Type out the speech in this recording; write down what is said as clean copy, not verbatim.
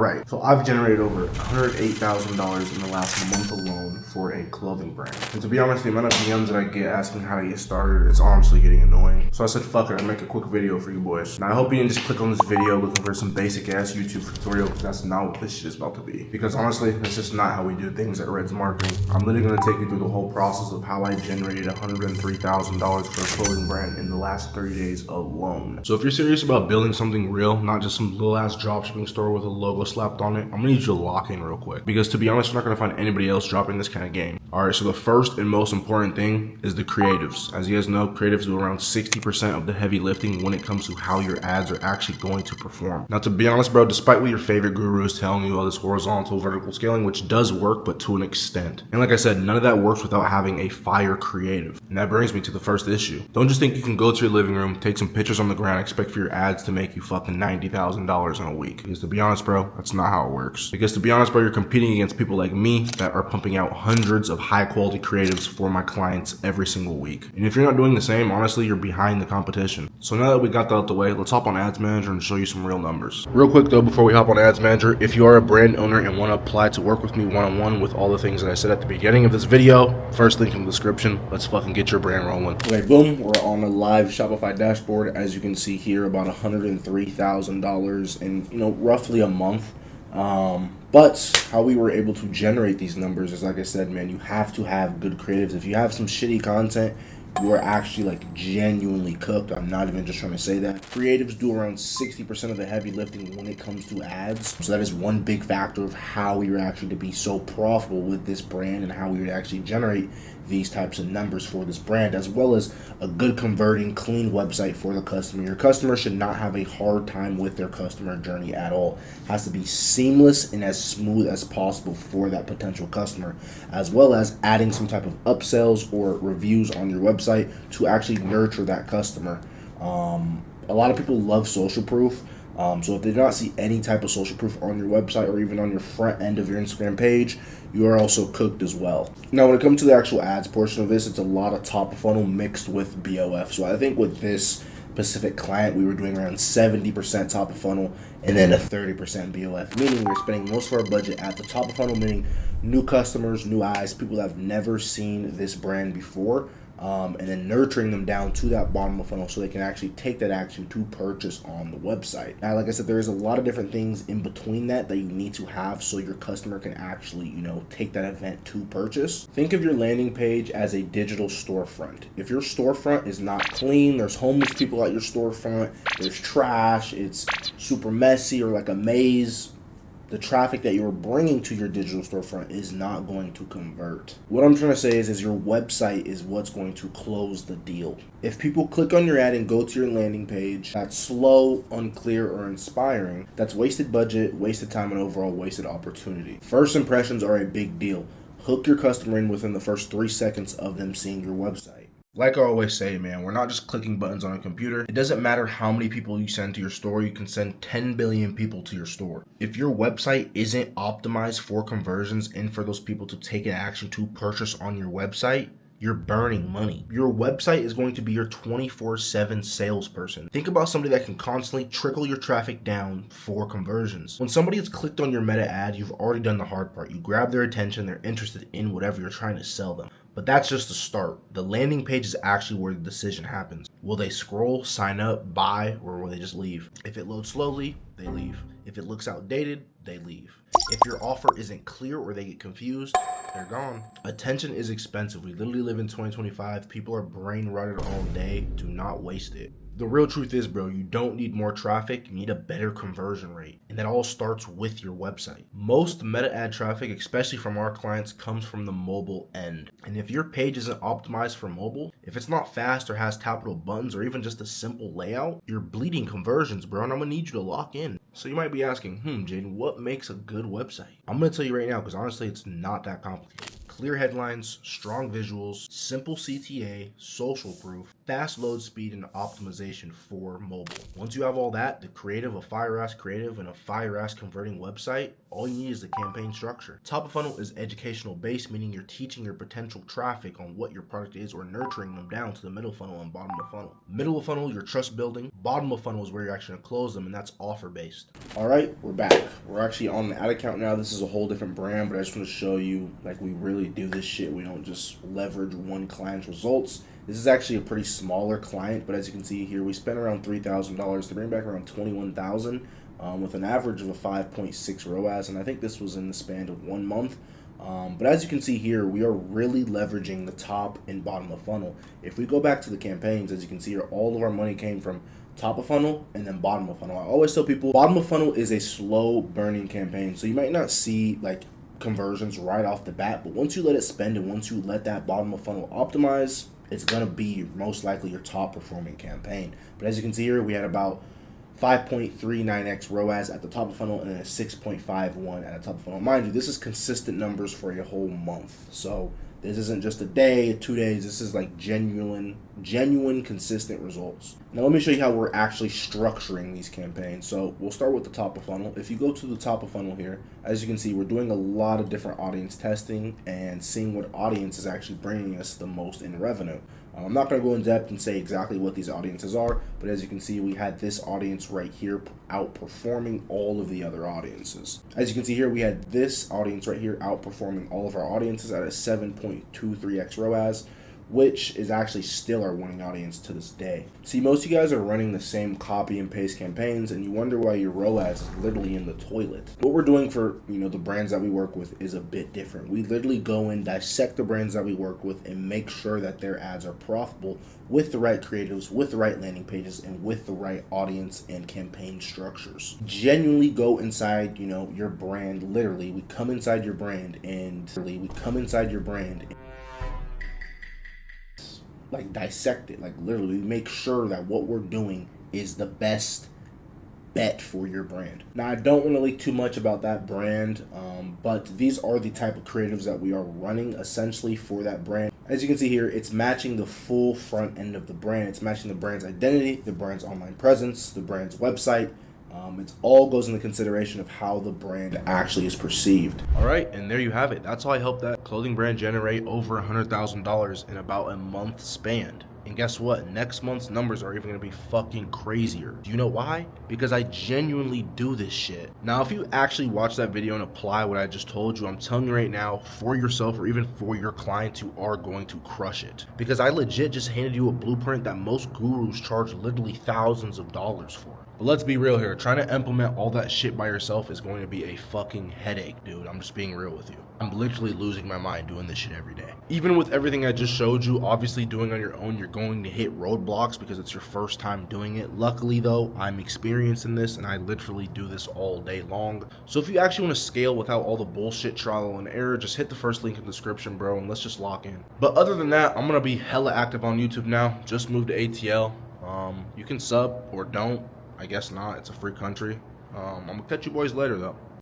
right, so I've generated over $108,000 in the last month alone for a clothing brand. And to be honest, the amount of DMs that I get asking how to get started, it's honestly getting annoying. So I said, fuck it, I'll make a quick video for you boys. Now I hope you didn't just click on this video looking for some basic ass YouTube tutorial, because that's not what this shit is about to be. Because honestly, that's just not how we do things at Reds Marketing. I'm literally gonna take you through the whole process of how I generated $103,000 for a clothing brand in the last 30 days alone. So if you're serious about building something real, not just some little ass dropshipping store with a logo slapped on it, I'm gonna need you to lock in real quick. Because to be honest, you're not gonna find anybody else dropping this kind of game. Alright, so the first and most important thing is the creatives. As you guys know, creatives do around 60% of the heavy lifting when it comes to how your ads are actually going to perform. Now to be honest, bro, despite what your favorite guru is telling you, all this horizontal, vertical scaling, which does work, but to an extent. And like I said, none of that works without having a fire creative. And that brings me to the first issue. Don't just think you can go to your living room, take some pictures on the ground, expect for your ads to make you fucking $90,000 in a week. Because to be honest, bro, that's not how it works. Because to be honest, bro, you're competing against people like me that are pumping out hundreds of high quality creatives for my clients every single week. And if you're not doing the same, honestly, you're behind the competition. So now that we got that out the way, let's hop on Ads Manager and show you some real numbers. Real quick though, before we hop on Ads Manager, if you are a brand owner and want to apply to work with me one-on-one with all the things that I said at the beginning of this video, first link in the description. Let's fucking get your brand rolling. Okay, boom, we're on a live Shopify dashboard. As you can see here, about $103,000 in, roughly a month. But how we were able to generate these numbers is, like I said, man, you have to have good creatives. If you have some shitty content, you are actually like genuinely cooked. I'm not even just trying to say that. Creatives do around 60% of the heavy lifting when it comes to ads. So that is one big factor of how we were actually to be so profitable with this brand and how we would actually generate these types of numbers for this brand, as well as a good converting, clean website for the customer. Your customer should not have a hard time with their customer journey at all. It has to be seamless and as smooth as possible for that potential customer, as well as adding some type of upsells or reviews on your website to actually nurture that customer. A lot of people love social proof. So if they do not see any type of social proof on your website or even on your front end of your Instagram page, you are also cooked as well. Now, when it comes to the actual ads portion of this, it's a lot of top of funnel mixed with BOF. So I think with this specific client, we were doing around 70% top of funnel and then a 30% BOF, meaning we're spending most of our budget at the top of funnel, meaning new customers, new eyes, people that have never seen this brand before. And then nurturing them down to that bottom of funnel so they can actually take that action to purchase on the website. Now, like I said, there's a lot of different things in between that you need to have so your customer can actually, take that event to purchase. Think of your landing page as a digital storefront. If your storefront is not clean, there's homeless people at your storefront, there's trash, it's super messy or like a maze, the traffic that you're bringing to your digital storefront is not going to convert. What I'm trying to say is your website is what's going to close the deal. If people click on your ad and go to your landing page, that's slow, unclear, or inspiring, that's wasted budget, wasted time, and overall wasted opportunity. First impressions are a big deal. Hook your customer in within the first 3 seconds of them seeing your website. Like I always say, man, we're not just clicking buttons on a computer. It doesn't matter how many people you send to your store. You can send 10 billion people to your store. If your website isn't optimized for conversions and for those people to take an action to purchase on your website, you're burning money. Your website is going to be your 24/7 salesperson. Think about somebody that can constantly trickle your traffic down for conversions. When somebody has clicked on your meta ad, you've already done the hard part. You grab their attention, they're interested in whatever you're trying to sell them. But that's just the start. The landing page is actually where the decision happens. Will they scroll, sign up, buy, or will they just leave? If it loads slowly, they leave. If it looks outdated, they leave. If your offer isn't clear or they get confused, they're gone. Attention is expensive. We literally live in 2025. People are brain rotted all day. Do not waste it. The real truth is, bro, you don't need more traffic, you need a better conversion rate. And that all starts with your website. Most meta ad traffic, especially from our clients, comes from the mobile end. And if your page isn't optimized for mobile, if it's not fast or has tappable buttons or even just a simple layout, you're bleeding conversions, bro, and I'm gonna need you to lock in. So you might be asking, Jaden, what makes a good website? I'm gonna tell you right now, because honestly, it's not that complicated. Clear headlines, strong visuals, simple CTA, social proof, fast load speed and optimization for mobile. Once you have all that, the creative, a fire-ass creative, and a fire-ass converting website, all you need is the campaign structure. Top of funnel is educational based, meaning you're teaching your potential traffic on what your product is or nurturing them down to the middle funnel and bottom of funnel. Middle of funnel, you're trust building. Bottom of funnel is where you're actually gonna close them, and that's offer based. All right, we're back. We're actually on the ad account now. This is a whole different brand, but I just want to show you like we really do this shit. We don't just leverage one client's results. This is actually a pretty smaller client, but as you can see here, we spent around $3,000 to bring back around $21,000 with an average of a 5.6 ROAS, and I think this was in the span of 1 month. But as you can see here, we are really leveraging the top and bottom of funnel. If we go back to the campaigns, as you can see here, all of our money came from top of funnel and then bottom of funnel. I always tell people bottom of funnel is a slow burning campaign, so you might not see like conversions right off the bat, but once you let it spend and once you let that bottom of funnel optimize, it's gonna be most likely your top performing campaign. But as you can see here, we had about 5.39x ROAS at the top of funnel and then a 6.51 at the top of funnel. Mind you, this is consistent numbers for a whole month. So this isn't just a day, 2 days. This is like genuine, consistent results. Now let me show you how we're actually structuring these campaigns. So we'll start with the top of funnel. If you go to the top of funnel here, as you can see, we're doing a lot of different audience testing and seeing what audience is actually bringing us the most in revenue. I'm not going to go in depth and say exactly what these audiences are, but as you can see, we had this audience right here outperforming all of the other audiences. As you can see here, we had this audience right here outperforming all of our audiences at a 7.23x ROAS, which is actually still our winning audience to this day. See, most of you guys are running the same copy and paste campaigns and you wonder why your ROAS is literally in the toilet. What we're doing for, the brands that we work with is a bit different. We literally go and dissect the brands that we work with and make sure that their ads are profitable with the right creatives, with the right landing pages, and with the right audience and campaign structures. Genuinely go inside, your brand. Literally, we come inside your brand and like dissect it, like literally make sure that what we're doing is the best bet for your brand. Now, I don't want to leak too much about that brand, but these are the type of creatives that we are running essentially for that brand. As you can see here, it's matching the full front end of the brand. It's matching the brand's identity, the brand's online presence, the brand's website. It all goes into consideration of how the brand actually is perceived. All right, and there you have it. That's how I helped that clothing brand generate over $100,000 in about a month span. And guess what? Next month's numbers are even going to be fucking crazier. Do you know why? Because I genuinely do this shit. Now, if you actually watch that video and apply what I just told you, I'm telling you right now, for yourself or even for your clients, you are going to crush it. Because I legit just handed you a blueprint that most gurus charge literally thousands of dollars for. But let's be real here. Trying to implement all that shit by yourself is going to be a fucking headache, dude. I'm just being real with you. I'm literally losing my mind doing this shit every day. Even with everything I just showed you, obviously doing on your own, you're going to hit roadblocks because it's your first time doing it. Luckily though, I'm experienced in this and I literally do this all day long. So if you actually want to scale without all the bullshit trial and error, just hit the first link in the description, bro, and let's just lock in. But other than that, I'm going to be hella active on YouTube now. Just moved to ATL. You can sub or don't. I guess not. It's a free country. I'm going to catch you boys later though.